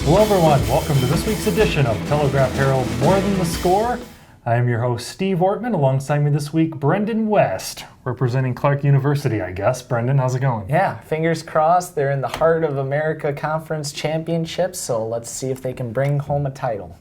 Hello everyone, welcome to this week's edition of Telegraph Herald More Than the Score. I am your host Steve Ortman. Alongside me this week, Brenden West, representing Clark University, I guess. Brenden, how's it going? Yeah, fingers crossed. They're in the Heart of America Conference Championships, so let's see if they can bring home a title.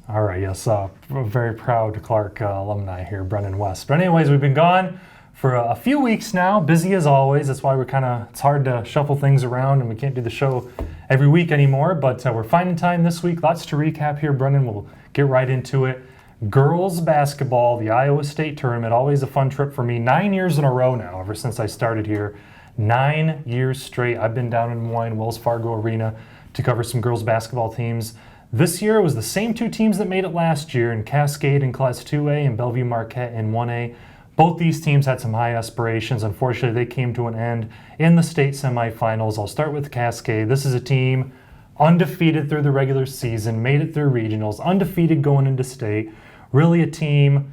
All right, yes, very proud Clark alumni here, Brenden West. But anyways, we've been gone for a few weeks now, busy as always. That's why it's hard to shuffle things around and we can't do the show every week anymore, but we're finding time this week. Lots to recap here, Brenden. We'll get right into it. Girls basketball, the Iowa State tournament, always a fun trip for me. 9 years in a row now, ever since I started here. 9 years straight. I've been down in Des Moines, Wells Fargo Arena, to cover some girls basketball teams. This year it was the same two teams that made it last year, in Cascade in Class 2A and Bellevue Marquette in 1A. Both these teams had some high aspirations. Unfortunately, they came to an end in the state semifinals. I'll start with Cascade. This is a team undefeated through the regular season, made it through regionals, undefeated going into state. Really a team,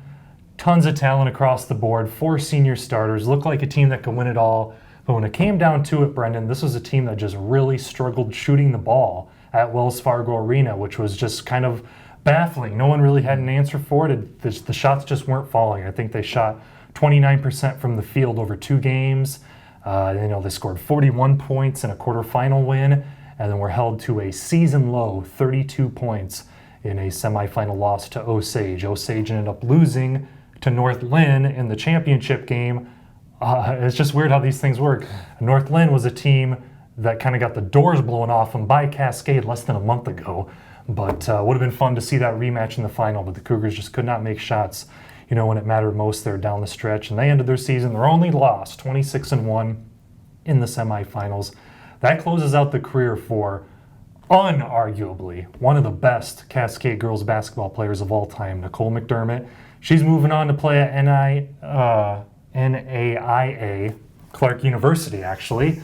tons of talent across the board, 4 senior starters, looked like a team that could win it all. But when it came down to it, Brenden, this was a team that just really struggled shooting the ball at Wells Fargo Arena, which was just kind of baffling. No one really had an answer for it. The shots just weren't falling. I think they shot 29% from the field over 2 games. They scored 41 points in a quarterfinal win, and then were held to a season low 32 points in a semifinal loss to Osage. Osage ended up losing to North Lynn in the championship game. It's just weird how these things work. North Lynn was a team that kind of got the doors blown off them by Cascade less than a month ago. But would have been fun to see that rematch in the final, but the Cougars just could not make shots, when it mattered most there down the stretch. And they ended their season, their only loss, 26-1 in the semifinals. That closes out the career for unarguably one of the best Cascade girls basketball players of all time, Nicole McDermott. She's moving on to play at NAIA, Clark University, actually.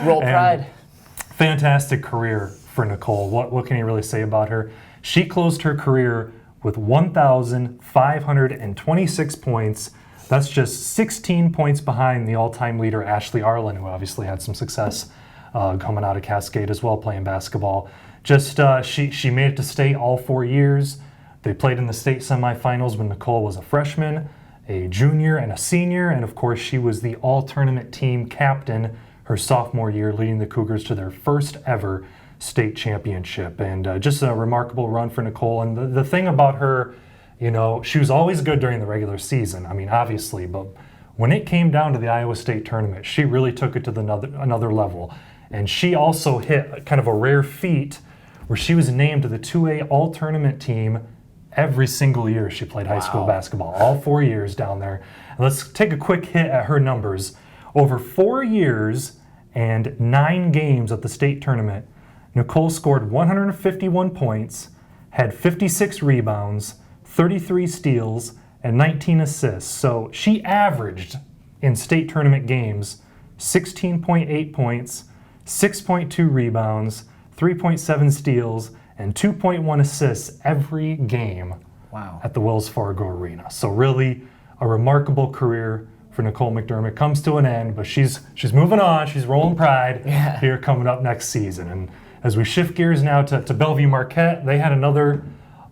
Roll Pride. Fantastic career for Nicole. What can you really say about her? She closed her career with 1,526 points. That's just 16 points behind the all-time leader, Ashley Arlen, who obviously had some success coming out of Cascade as well, playing basketball. She made it to state all 4 years. They played in the state semifinals when Nicole was a freshman, a junior, and a senior. And of course, she was the all-tournament team captain her sophomore year, leading the Cougars to their first ever state championship. And just a remarkable run for Nicole. And the thing about her, she was always good during the regular season, obviously, but when it came down to the Iowa State tournament, she really took it to another level. And she also hit kind of a rare feat where she was named to the 2A all-tournament team every single year she played high school basketball, all 4 years down there. And let's take a quick hit at her numbers. Over 4 years and 9 games at the state tournament, Nicole scored 151 points, had 56 rebounds, 33 steals, and 19 assists. So she averaged in state tournament games 16.8 points, 6.2 rebounds, 3.7 steals, and 2.1 assists every game at the Wells Fargo Arena. So really a remarkable career for Nicole McDermott. Comes to an end, but she's moving on. She's rolling Pride here coming up next season. And as we shift gears now to Bellevue Marquette, they had another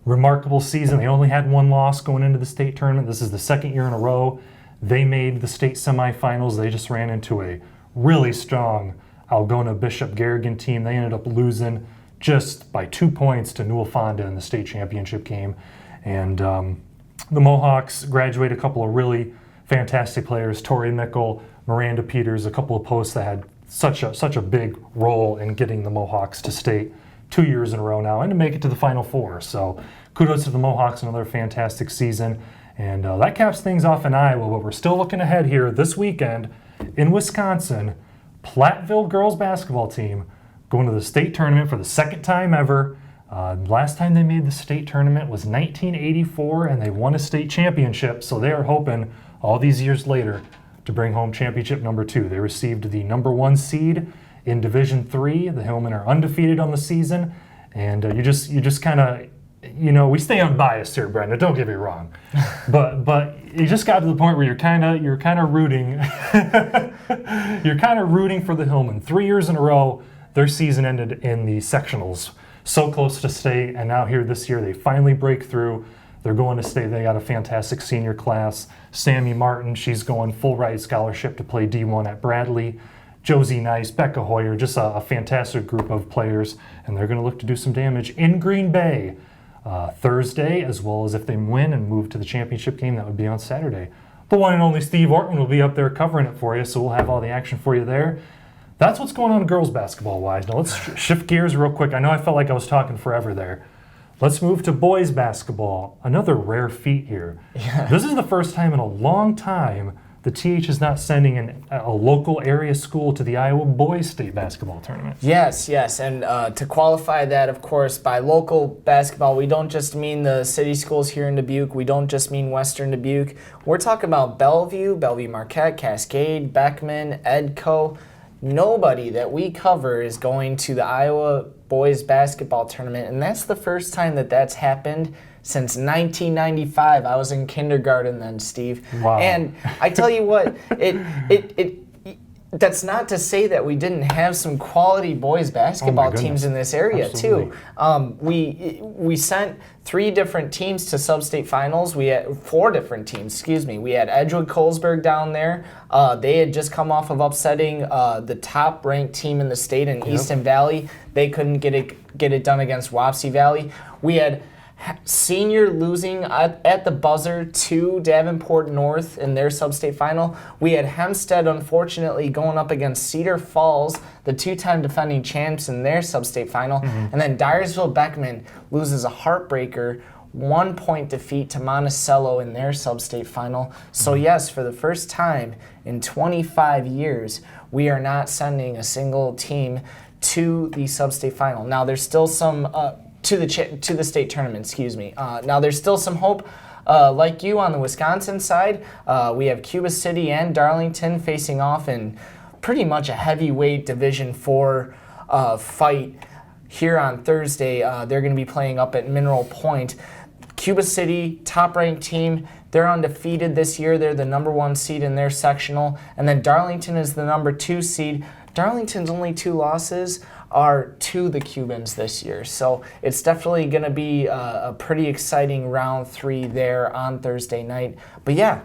remarkable season. They only had 1 loss going into the state tournament. This is the 2nd year in a row they made the state semifinals. They just ran into a really strong Algona Bishop Garrigan team. They ended up losing just by 2 points to Newell Fonda in the state championship game. And the Mohawks graduated a couple of really fantastic players, Tori Mickle, Miranda Peters, a couple of posts that had such a big role in getting the Mohawks to state 2 years in a row now and to make it to the Final Four. So kudos to the Mohawks, another fantastic season. And that caps things off in Iowa, but we're still looking ahead here this weekend in Wisconsin. Platteville girls basketball team going to the state tournament for the 2nd time ever. Last time they made the state tournament was 1984, and they won a state championship. So they are hoping all these years later to bring home championship number 2. They received the number 1 seed in Division III. The Hillmen are undefeated on the season, and you just kind of, we stay unbiased here, Brenden. Don't get me wrong, but you just got to the point where you're kind of rooting, you're kind of rooting for the Hillmen. 3 years in a row, their season ended in the sectionals. So close to state, and now here this year they finally break through. They're going to state. They got a fantastic senior class. Sammy Martin, she's going full ride scholarship to play D1 at Bradley. Josie Nice, Becca Hoyer, just a fantastic group of players, and they're going to look to do some damage in Green Bay Thursday, as well as if they win and move to the championship game, that would be on Saturday. The one and only Steve Ortman will be up there covering it for you, so we'll have all the action for you there. That's what's going on girls basketball-wise. Now let's shift gears real quick. I know I felt like I was talking forever there. Let's move to boys basketball. Another rare feat here. Yeah. This is the first time in a long time the TH is not sending a local area school to the Iowa Boys State Basketball Tournament. Yes, and to qualify that, of course, by local basketball, we don't just mean the city schools here in Dubuque. We don't just mean Western Dubuque. We're talking about Bellevue Marquette, Cascade, Beckman, Edco. Nobody that we cover is going to the Iowa Boys Basketball Tournament, and that's the first time that that's happened since 1995. I was in kindergarten then, Steve. Wow. And I tell you what, that's not to say that we didn't have some quality boys basketball teams in this area. Absolutely. Too. We sent 3 different teams to sub-state finals. We had 4 different teams, We had Edgewood Colesburg down there. They had just come off of upsetting the top-ranked team in the state in Easton Valley. They couldn't get it done against Wapsie Valley. We had Senior losing at the buzzer to Davenport North in their sub-state final. We had Hempstead, unfortunately, going up against Cedar Falls, the 2-time defending champs, in their sub-state final. And then Dyersville Beckman loses a heartbreaker, 1-point defeat to Monticello in their sub-state final. So yes, for the first time in 25 years, we are not sending a single team to the sub-state final. Now, there's still some... to the state tournament, Now there's still some hope. Like you on the Wisconsin side, we have Cuba City and Darlington facing off in pretty much a heavyweight Division IV fight here on Thursday. They're going to be playing up at Mineral Point. Cuba City, top-ranked team. They're undefeated this year. They're the number 1 seed in their sectional. And then Darlington is the number 2 seed. Darlington's only 2 losses are to the Cubans this year. So it's definitely going to be a pretty exciting round 3 there on Thursday night. But yeah,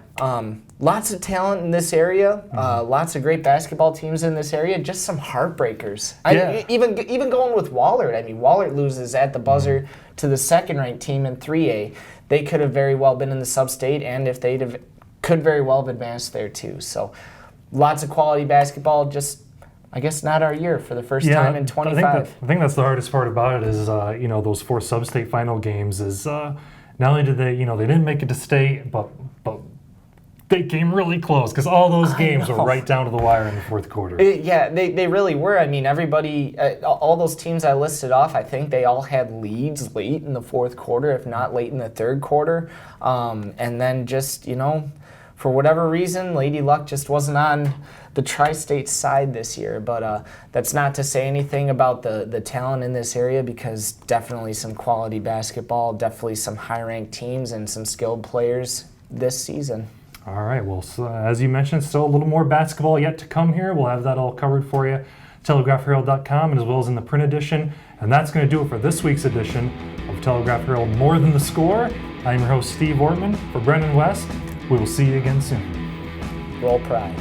lots of talent in this area, lots of great basketball teams in this area, just some heartbreakers. Yeah. Even going with Wahlert. I mean, Wahlert loses at the buzzer to the second-ranked team in 3A. They could have very well been in the sub-state, and if they'd have, could very well have advanced there too. So lots of quality basketball, just I guess not our year for the first time in 25. I think that's the hardest part about it is, those 4 sub-state final games is not only did they didn't make it to state, but they came really close because all those games were right down to the wire in the 4th quarter. They really were. I mean, everybody, all those teams I listed off, I think they all had leads late in the 4th quarter, if not late in the 3rd quarter. And then just, for whatever reason, Lady Luck just wasn't on the Tri-State side this year. But that's not to say anything about the talent in this area, because definitely some quality basketball, definitely some high-ranked teams and some skilled players this season. All right, well, so as you mentioned, still a little more basketball yet to come here. We'll have that all covered for you, TelegraphHerald.com, and as well as in the print edition. And that's going to do it for this week's edition of Telegraph Herald More Than the Score. I'm your host, Steve Ortman. For Brenden West, we will see you again soon. Roll Pride.